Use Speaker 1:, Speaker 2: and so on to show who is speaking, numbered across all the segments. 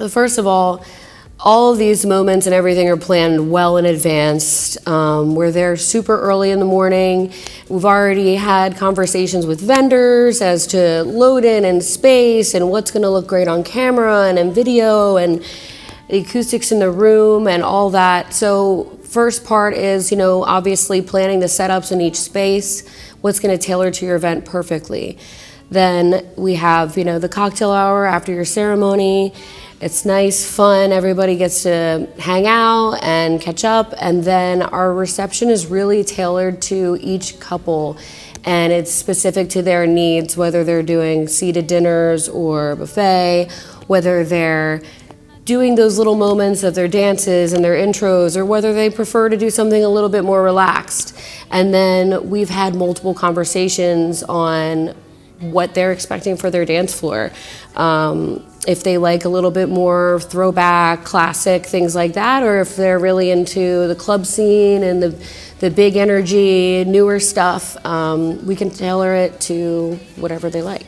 Speaker 1: First of all of these moments and everything are planned well in advance. We're there super early in the morning. We've already had conversations with vendors as to load in and space and what's going to look great on camera and in video and the acoustics in the room and all that. So first part is, obviously planning the setups in each space, what's going to tailor to your event perfectly. Then we have, the cocktail hour after your ceremony. It's nice, fun, everybody gets to hang out and catch up, and then our reception is really tailored to each couple, and it's specific to their needs, whether they're doing seated dinners or buffet, whether they're doing those little moments of their dances and their intros, or whether they prefer to do something a little bit more relaxed. And then we've had multiple conversations on what they're expecting for their dance floor. If they like a little bit more throwback, classic, things like that, or if they're really into the club scene and the big energy, newer stuff, we can tailor it to whatever they like.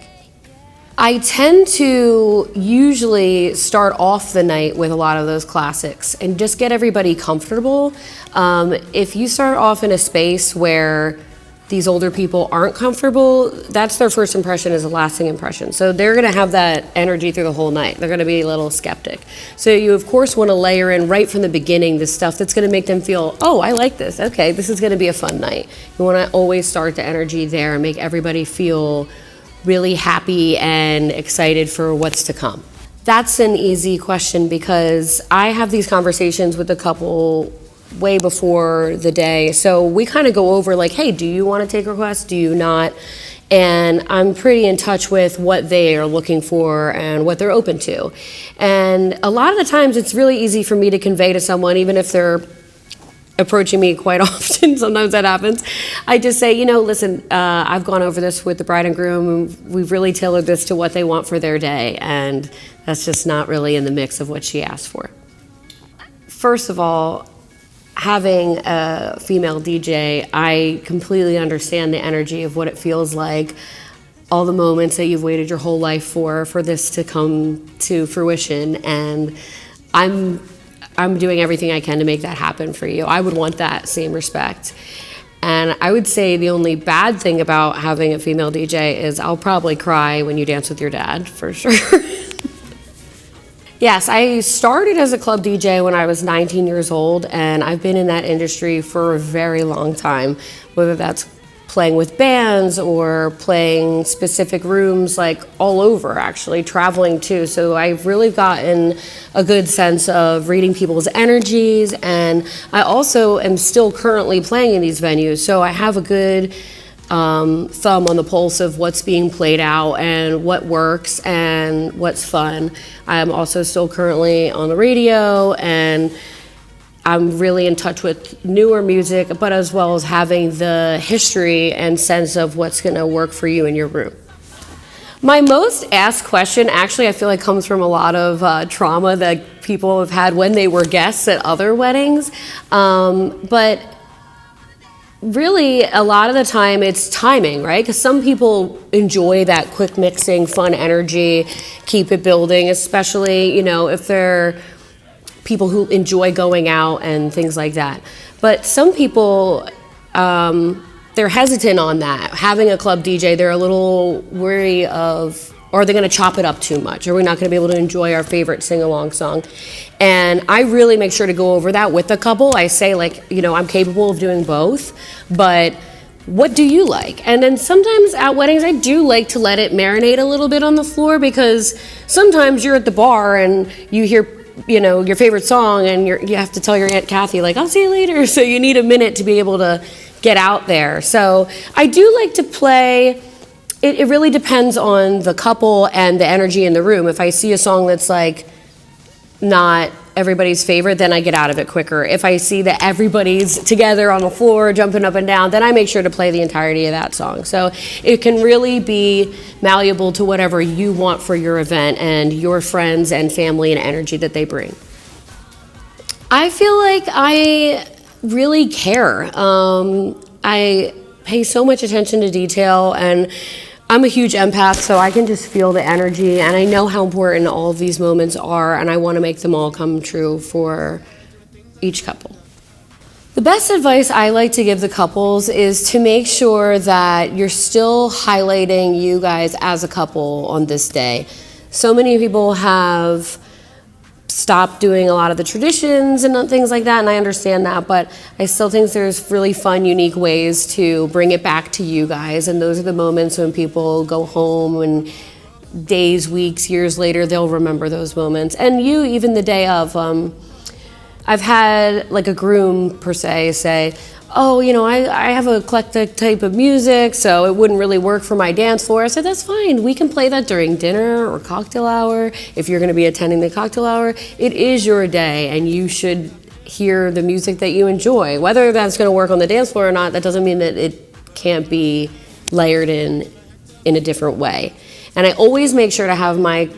Speaker 1: I tend to usually start off the night with a lot of those classics and just get everybody comfortable. If you start off in a space where these older people aren't comfortable, that's their first impression is a lasting impression. So they're gonna have that energy through the whole night. They're gonna be a little skeptic. So you of course wanna layer in right from the beginning the stuff that's gonna make them feel, oh, I like this, okay, this is gonna be a fun night. You wanna always start the energy there and make everybody feel really happy and excited for what's to come. That's an easy question because I have these conversations with a couple way before the day. So we kind of go over like, hey, do you want to take requests? Do you not? And I'm pretty in touch with what they are looking for and what they're open to. And a lot of the times it's really easy for me to convey to someone, even if they're approaching me quite often, sometimes that happens. I just say, listen, I've gone over this with the bride and groom, and we've really tailored this to what they want for their day, and that's just not really in the mix of what she asked for. First of all, having a female DJ, I completely understand the energy of what it feels like, all the moments that you've waited your whole life for this to come to fruition, and I'm doing everything I can to make that happen for you. I would want that same respect. And I would say the only bad thing about having a female DJ is I'll probably cry when you dance with your dad, for sure. Yes, I started as a club DJ when I was 19 years old, and I've been in that industry for a very long time, whether that's playing with bands or playing specific rooms, like all over actually, traveling too. So I've really gotten a good sense of reading people's energies, and I also am still currently playing in these venues, so I have a good thumb on the pulse of what's being played out and what works and what's fun. I'm also still currently on the radio, and I'm really in touch with newer music, but as well as having the history and sense of what's gonna work for you in your room. My most asked question actually I feel like comes from a lot of trauma that people have had when they were guests at other weddings, but really, a lot of the time it's timing, right? Because some people enjoy that quick mixing, fun energy, keep it building, especially, if they're people who enjoy going out and things like that. But some people, they're hesitant on that. Having a club DJ, they're a little wary of, are they going to chop it up too much? Are we not going to be able to enjoy our favorite sing-along song? And I really make sure to go over that with the couple. I say, I'm capable of doing both, but what do you like? And then sometimes at weddings, I do like to let it marinate a little bit on the floor, because sometimes you're at the bar and you hear, your favorite song, and you have to tell your Aunt Kathy, I'll see you later. So you need a minute to be able to get out there. So I do like to play. It really depends on the couple and the energy in the room. If I see a song that's not everybody's favorite, then I get out of it quicker. If I see that everybody's together on the floor, jumping up and down, then I make sure to play the entirety of that song. So it can really be malleable to whatever you want for your event and your friends and family and energy that they bring. I feel like I really care. I pay so much attention to detail, and I'm a huge empath, so I can just feel the energy, and I know how important all of these moments are, and I want to make them all come true for each couple. The best advice I like to give the couples is to make sure that you're still highlighting you guys as a couple on this day. So many people have stopped doing a lot of the traditions and things like that, and I understand that, but I still think there's really fun, unique ways to bring it back to you guys, and those are the moments when people go home and days, weeks, years later, they'll remember those moments. And you, even the day of, I've had like a groom per se say, oh, you know, I have an eclectic type of music, so it wouldn't really work for my dance floor. I said, that's fine. We can play that during dinner or cocktail hour. If you're going to be attending the cocktail hour, it is your day, and you should hear the music that you enjoy. Whether that's going to work on the dance floor or not, that doesn't mean that it can't be layered in a different way. And I always make sure to have my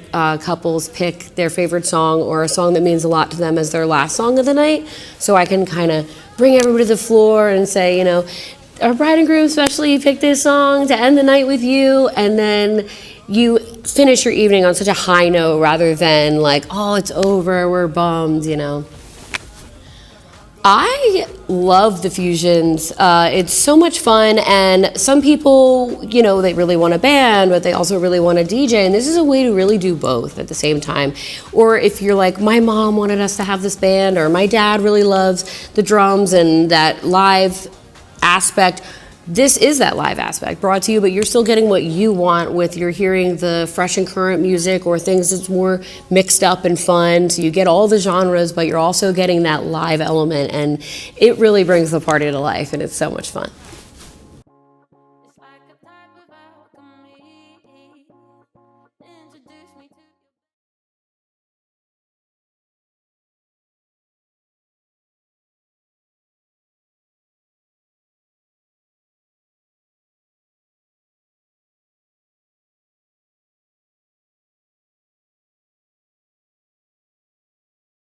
Speaker 1: couples pick their favorite song or a song that means a lot to them as their last song of the night, so I can kind of bring everybody to the floor and say, you know, our bride and groom especially picked this song to end the night with you, and then you finish your evening on such a high note rather than like, oh, it's over, we're bummed, you know. I love the fusions. It's so much fun, and some people, you know, they really want a band, but they also really want a DJ, and this is a way to really do both at the same time. Or if you're like, my mom wanted us to have this band, or my dad really loves the drums and that live aspect, this is that live aspect brought to you, but you're still getting what you want with you're hearing the fresh and current music or things that's more mixed up and fun. So you get all the genres, but you're also getting that live element, and it really brings the party to life, and it's so much fun.